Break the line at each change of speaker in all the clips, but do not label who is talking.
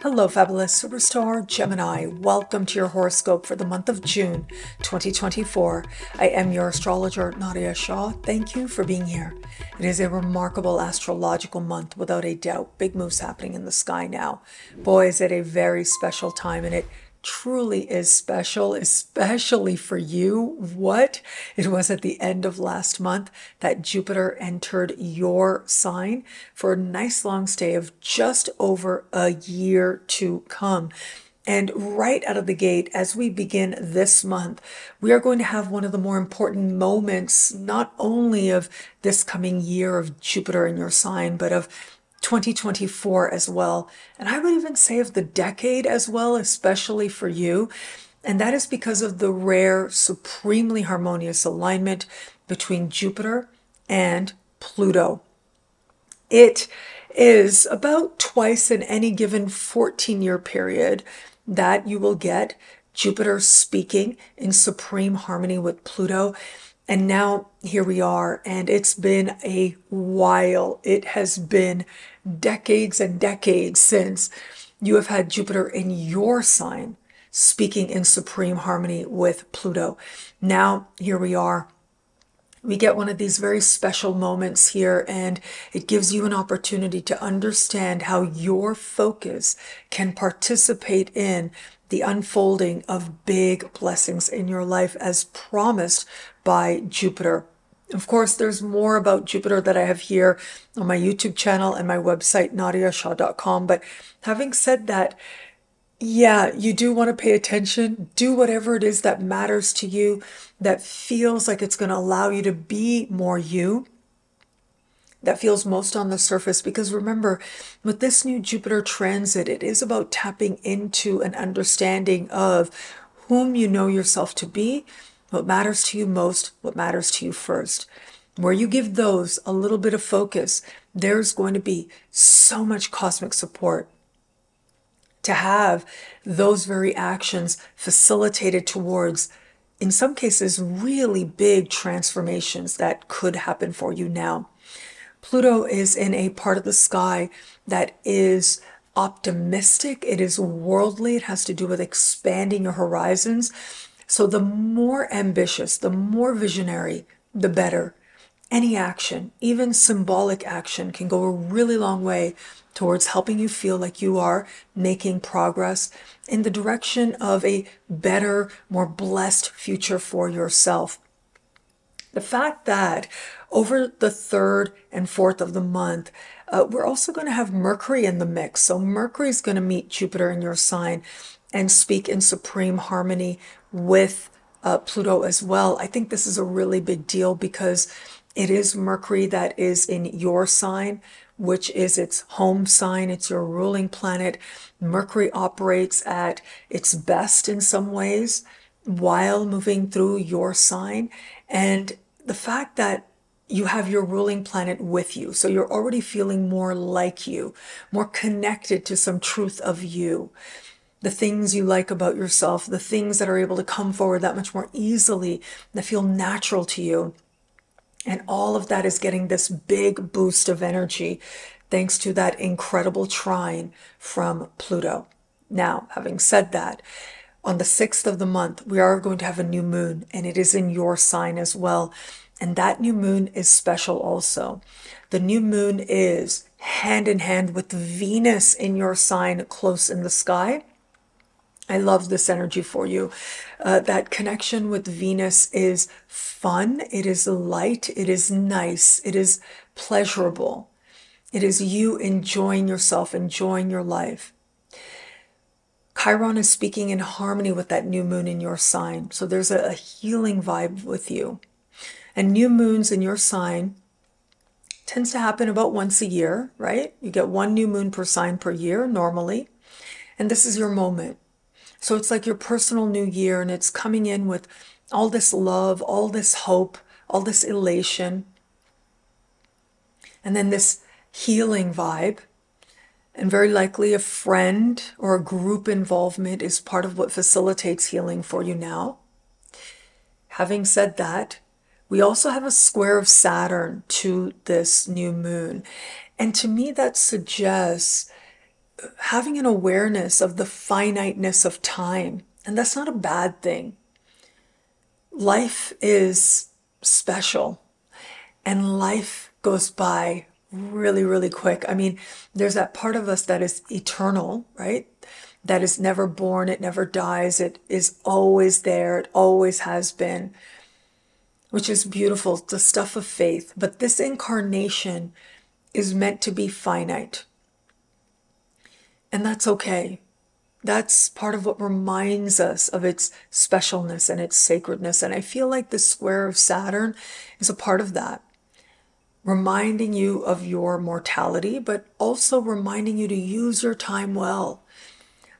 Hello, fabulous superstar Gemini. Welcome to your horoscope for the month of June 2024. I am your astrologer, Nadiya Shah. Thank you for being here. It is a remarkable astrological month, without a doubt. Big moves happening in the sky now. Boy, is it a very special time, and it truly is special, especially for you. What? It was at the end of last month that Jupiter entered your sign for a nice long stay of just over a year to come. And right out of the gate, as we begin this month, we are going to have one of the more important moments, not only of this coming year of Jupiter in your sign, but of 2024 as well. And I would even say of the decade as well, especially for you. And that is because of the rare, supremely harmonious alignment between Jupiter and Pluto. It is about twice in any given 14-year period that you will get Jupiter speaking in supreme harmony with Pluto. And now here we are, and it's been a while. It has been decades and decades since you have had Jupiter in your sign speaking in supreme harmony with Pluto. Now here we are. We get one of these very special moments here, and it gives you an opportunity to understand how your focus can participate in the unfolding of big blessings in your life as promised by Jupiter. Of course, there's more about Jupiter that I have here on my YouTube channel and my website, nadiyashah.com. But having said that, yeah, you do want to pay attention. Do whatever it is that matters to you, that feels like it's going to allow you to be more you, that feels most on the surface. Because remember, with this new Jupiter transit, it is about tapping into an understanding of whom you know yourself to be, what matters to you most, what matters to you first. Where you give those a little bit of focus, there's going to be so much cosmic support to have those very actions facilitated towards, in some cases, really big transformations that could happen for you now. Pluto is in a part of the sky that is optimistic. It is worldly. It has to do with expanding your horizons. So the more ambitious, the more visionary, the better. Any action, even symbolic action, can go a really long way towards helping you feel like you are making progress in the direction of a better, more blessed future for yourself. The fact that over the 3rd and 4th of the month, we're also going to have Mercury in the mix. So Mercury is going to meet Jupiter in your sign and speak in supreme harmony with Pluto as well. I think this is a really big deal because it is Mercury that is in your sign, which is its home sign. It's your ruling planet. Mercury operates at its best in some ways while moving through your sign. And the fact that you have your ruling planet with you, so you're already feeling more like you, more connected to some truth of you, the things you like about yourself, the things that are able to come forward that much more easily, that feel natural to you. And all of that is getting this big boost of energy thanks to that incredible trine from Pluto. Now, having said that, on the 6th of the month, we are going to have a new moon, and it is in your sign as well. And that new moon is special also. The new moon is hand in hand with Venus in your sign close in the sky. I love this energy for you. That connection with Venus is fun. It is light. It is nice. It is pleasurable. It is you enjoying yourself, enjoying your life. Chiron is speaking in harmony with that new moon in your sign. So there's a healing vibe with you. And new moons in your sign tends to happen about once a year, right? You get one new moon per sign per year normally. And this is your moment. So it's like your personal new year, and it's coming in with all this love, all this hope, all this elation, and then this healing vibe. And very likely a friend or a group involvement is part of what facilitates healing for you now. Having said that, we also have a square of Saturn to this new moon. And to me, that suggests having an awareness of the finiteness of time. And that's not a bad thing. Life is special, and life goes by really, really quick. I mean, there's that part of us that is eternal, right? That is never born, it never dies, it is always there, it always has been, which is beautiful, the stuff of faith. But this incarnation is meant to be finite. And that's okay. That's part of what reminds us of its specialness and its sacredness. And I feel like the square of Saturn is a part of that, reminding you of your mortality, but also reminding you to use your time well,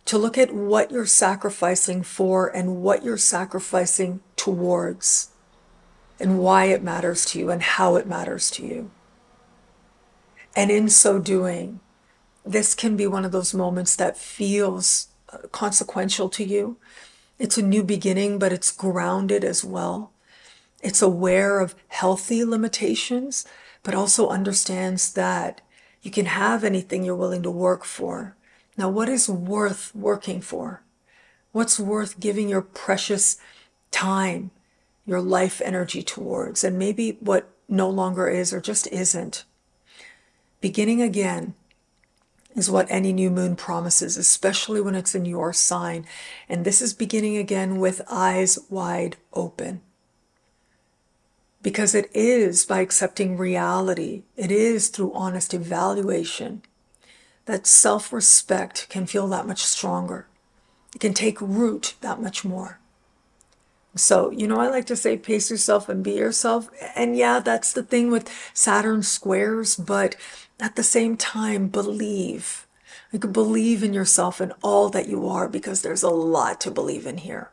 to look at what you're sacrificing for and what you're sacrificing towards, and why it matters to you and how it matters to you. And in so doing, this can be one of those moments that feels consequential to you. It's a new beginning, but it's grounded as well. It's aware of healthy limitations, but also understands that you can have anything you're willing to work for. Now, what is worth working for? What's worth giving your precious time, your life energy towards? And maybe what no longer is or just isn't. Beginning again is what any new moon promises, especially when it's in your sign. And this is beginning again with eyes wide open. Because it is by accepting reality, it is through honest evaluation, that self-respect can feel that much stronger. It can take root that much more. So, I like to say, pace yourself and be yourself. And yeah, that's the thing with Saturn squares, but at the same time, believe. You can believe in yourself and all that you are, because there's a lot to believe in here.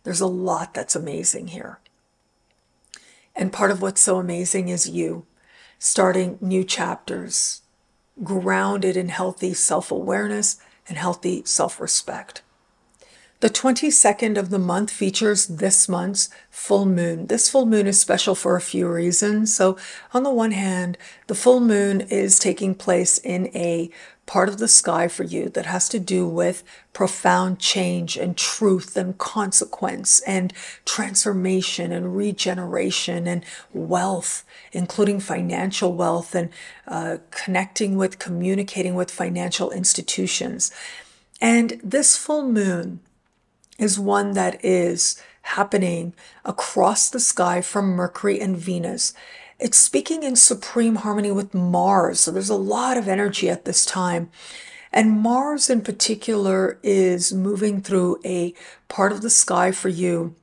There's a lot that's amazing here. And part of what's so amazing is you starting new chapters, grounded in healthy self-awareness and healthy self-respect. The 22nd of the month features this month's full moon. This full moon is special for a few reasons. So on the one hand, the full moon is taking place in a part of the sky for you that has to do with profound change and truth and consequence and transformation and regeneration and wealth, including financial wealth and communicating with financial institutions. And this full moon is one that is happening across the sky from Mercury and Venus. It's speaking in supreme harmony with Mars, so there's a lot of energy at this time. And Mars in particular is moving through a part of the sky for you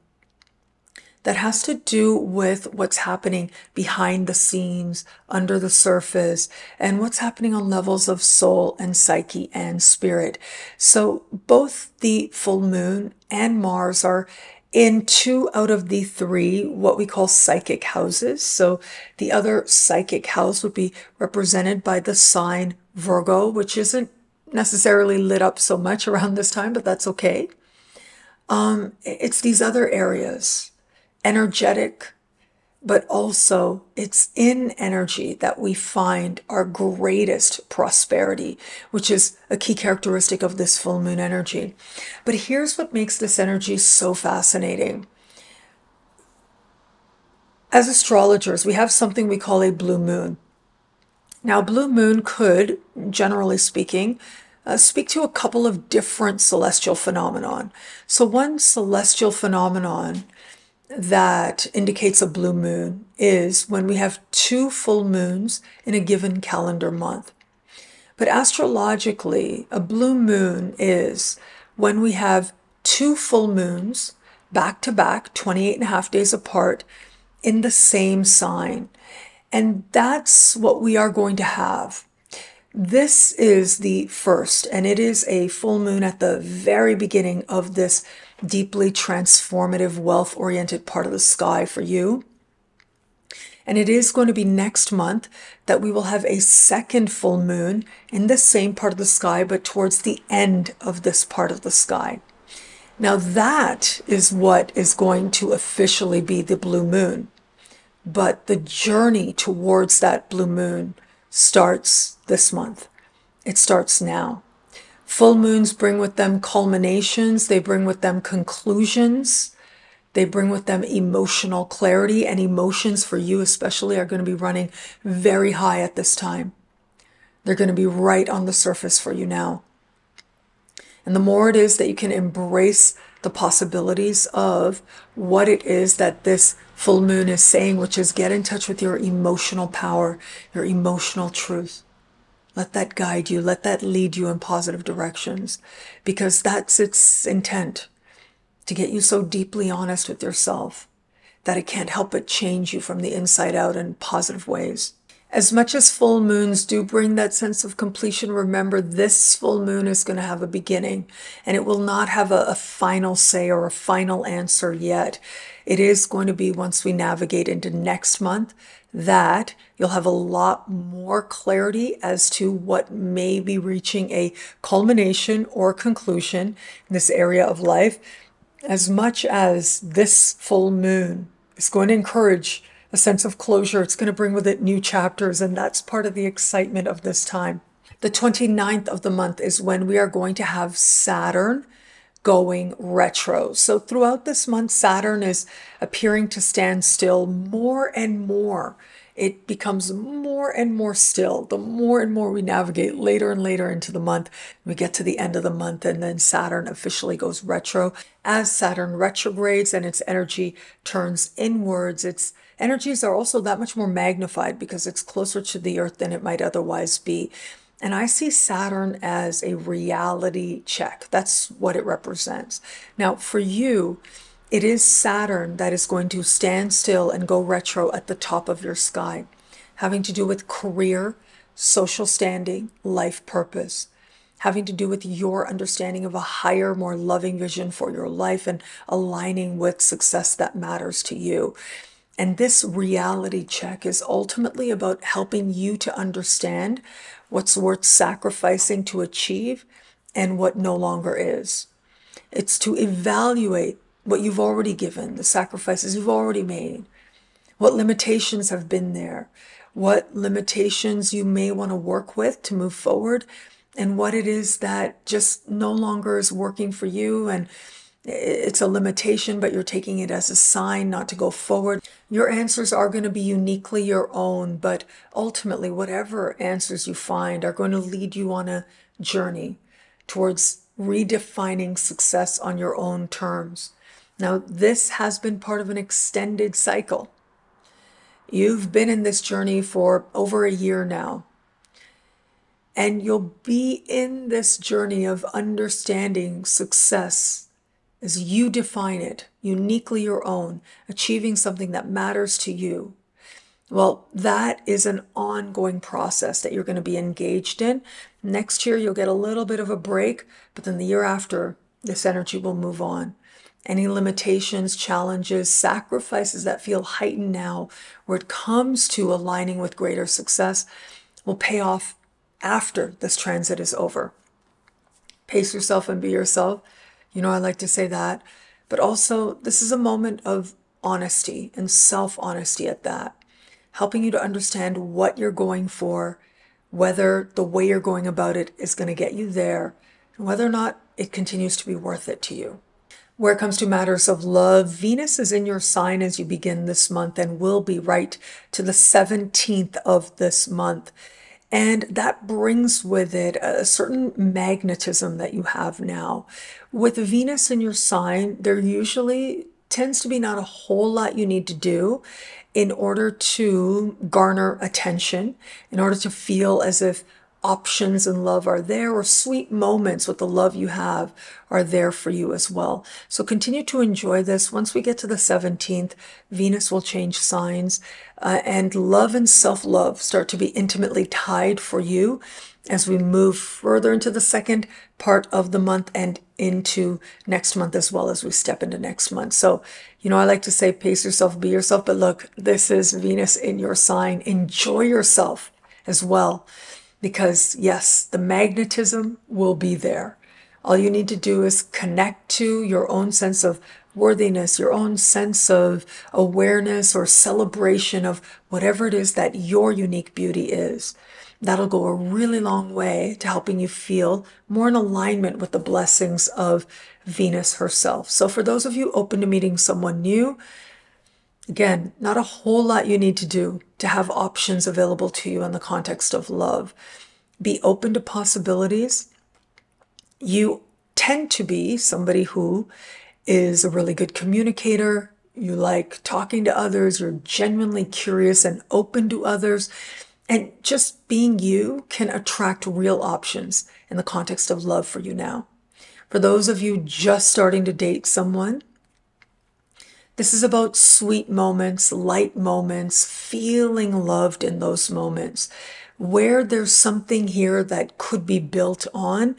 that has to do with what's happening behind the scenes, under the surface, and what's happening on levels of soul and psyche and spirit. So both the full moon and Mars are in 2 out of the 3 what we call psychic houses. So the other psychic house would be represented by the sign Virgo, which isn't necessarily lit up so much around this time, but that's okay. It's these other areas, energetic, but also it's in energy that we find our greatest prosperity, which is a key characteristic of this full moon energy. But here's what makes this energy so fascinating. As astrologers, we have something we call a blue moon. Now, blue moon could, generally speaking, speak to a couple of different celestial phenomenon. So one celestial phenomenon that indicates a blue moon is when we have 2 full moons in a given calendar month. But astrologically, a blue moon is when we have 2 full moons back to back, 28.5 days apart, in the same sign. And that's what we are going to have. This is the first, and it is a full moon at the very beginning of this deeply transformative, wealth-oriented part of the sky for you. And it is going to be next month that we will have a second full moon in the same part of the sky, but towards the end of this part of the sky. Now that is what is going to officially be the blue moon. But the journey towards that blue moon starts this month. It starts now. Full moons bring with them culminations. They bring with them conclusions. They bring with them emotional clarity, and emotions for you especially are going to be running very high at this time. They're going to be right on the surface for you now. And the more it is that you can embrace the possibilities of what it is that this full moon is saying, which is get in touch with your emotional power, your emotional truth. Let that guide you. Let that lead you in positive directions, because that's its intent, to get you so deeply honest with yourself that it can't help but change you from the inside out in positive ways. As much as full moons do bring that sense of completion, remember this full moon is going to have a beginning, and it will not have a final say or a final answer yet. It is going to be, once we navigate into next month, that you'll have a lot more clarity as to what may be reaching a culmination or conclusion in this area of life. As much as this full moon is going to encourage a sense of closure, it's going to bring with it new chapters, and that's part of the excitement of this time. The 29th of the month is when we are going to have Saturn going retro. So throughout this month, Saturn is appearing to stand still more and more. It becomes more and more still the more and more we navigate later and later into the month. We get to the end of the month, and then Saturn officially goes retro. As Saturn retrogrades and its energy turns inwards, its energies are also that much more magnified because it's closer to the earth than it might otherwise be. And I see Saturn as a reality check. That's what it represents. Now, for you, it is Saturn that is going to stand still and go retro at the top of your sky, having to do with career, social standing, life purpose, having to do with your understanding of a higher, more loving vision for your life and aligning with success that matters to you. And this reality check is ultimately about helping you to understand what's worth sacrificing to achieve and what no longer is. It's to evaluate what you've already given, the sacrifices you've already made, what limitations have been there, what limitations you may want to work with to move forward, and what it is that just no longer is working for you, and it's a limitation, but you're taking it as a sign not to go forward. Your answers are going to be uniquely your own, but ultimately, whatever answers you find are going to lead you on a journey towards redefining success on your own terms. Now, this has been part of an extended cycle. You've been in this journey for over a year now, and you'll be in this journey of understanding success as you define it, uniquely your own, achieving something that matters to you. Well, that is an ongoing process that you're going to be engaged in. Next year, you'll get a little bit of a break, but then the year after, this energy will move on. Any limitations, challenges, sacrifices that feel heightened now, where it comes to aligning with greater success, will pay off after this transit is over. Pace yourself and be yourself. You know, I like to say that. But also, this is a moment of honesty and self-honesty at that, helping you to understand what you're going for, whether the way you're going about it is going to get you there, and whether or not it continues to be worth it to you. Where it comes to matters of love, Venus is in your sign as you begin this month and will be right to the 17th of this month. And that brings with it a certain magnetism that you have now. With Venus in your sign, there usually tends to be not a whole lot you need to do in order to garner attention, in order to feel as if options in love are there, or sweet moments with the love you have are there for you as well. So continue to enjoy this. Once we get to the 17th, Venus will change signs, and love and self-love start to be intimately tied for you as we move further into the second part of the month and into next month, as well as we step into next month. So, you know, I like to say pace yourself, be yourself, but look, this is Venus in your sign. Enjoy yourself as well. Because yes, the magnetism will be there. All you need to do is connect to your own sense of worthiness, your own sense of awareness or celebration of whatever it is that your unique beauty is. That'll go a really long way to helping you feel more in alignment with the blessings of Venus herself. So for those of you open to meeting someone new, again, not a whole lot you need to do to have options available to you in the context of love. Be open to possibilities. You tend to be somebody who is a really good communicator. You like talking to others. You're genuinely curious and open to others. And just being you can attract real options in the context of love for you now. For those of you just starting to date someone, this is about sweet moments, light moments, feeling loved in those moments. Where there's something here that could be built on,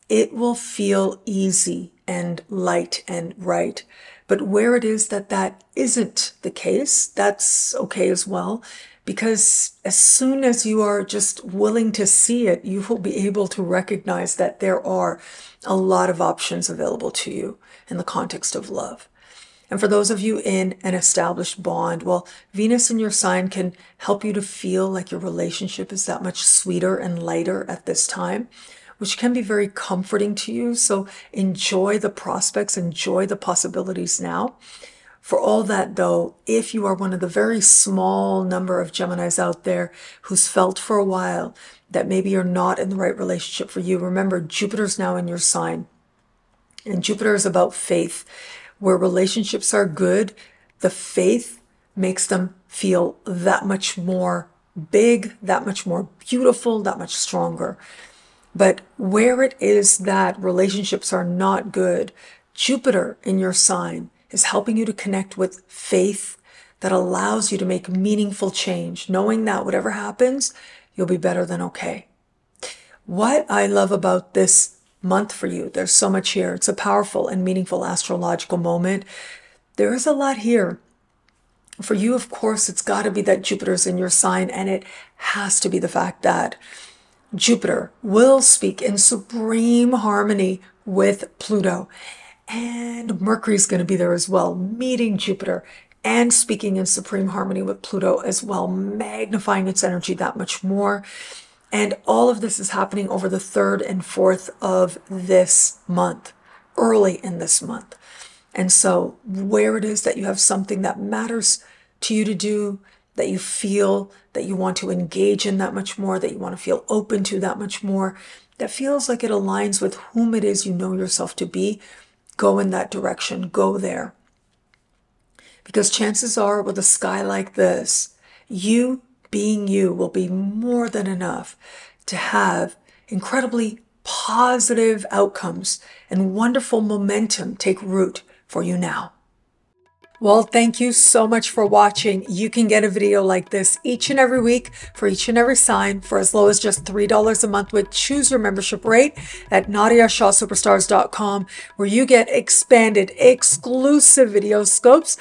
it will feel easy and light and right. But where it is that isn't the case, that's okay as well. Because as soon as you are just willing to see it, you will be able to recognize that there are a lot of options available to you in the context of love. And for those of you in an established bond, well, Venus in your sign can help you to feel like your relationship is that much sweeter and lighter at this time, which can be very comforting to you. So enjoy the prospects, enjoy the possibilities now. For all that though, if you are one of the very small number of Geminis out there who's felt for a while that maybe you're not in the right relationship for you, remember Jupiter's now in your sign. And Jupiter is about faith. Where relationships are good, the faith makes them feel that much more big, that much more beautiful, that much stronger. But where it is that relationships are not good, Jupiter in your sign is helping you to connect with faith that allows you to make meaningful change, knowing that whatever happens, you'll be better than okay. What I love about this month for you, there's so much here. It's a powerful and meaningful astrological moment. There is a lot here. For you, of course, it's got to be that Jupiter's in your sign, and it has to be the fact that Jupiter will speak in supreme harmony with Pluto. And Mercury's going to be there as well, meeting Jupiter and speaking in supreme harmony with Pluto as well, magnifying its energy that much more. And all of this is happening over the 3rd and 4th of this month, early in this month. And so where it is that you have something that matters to you to do, that you feel that you want to engage in that much more, that you want to feel open to that much more, that feels like it aligns with whom it is you know yourself to be, go in that direction, go there. Because chances are with a sky like this, you being you will be more than enough to have incredibly positive outcomes and wonderful momentum take root for you now. Well, thank you so much for watching. You can get a video like this each and every week for each and every sign for as low as just $3 a month with choose your membership rate at NadiyaShahSuperstars.com, where you get expanded, exclusive video scopes.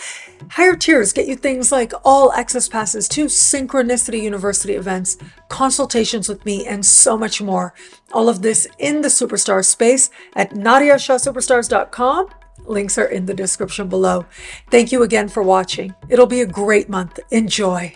Higher tiers get you things like all access passes to Synchronicity University events, consultations with me, and so much more. All of this in the Superstar space at NadiyaShahSuperstars.com. Links are in the description below. Thank you again for watching. It'll be a great month. Enjoy.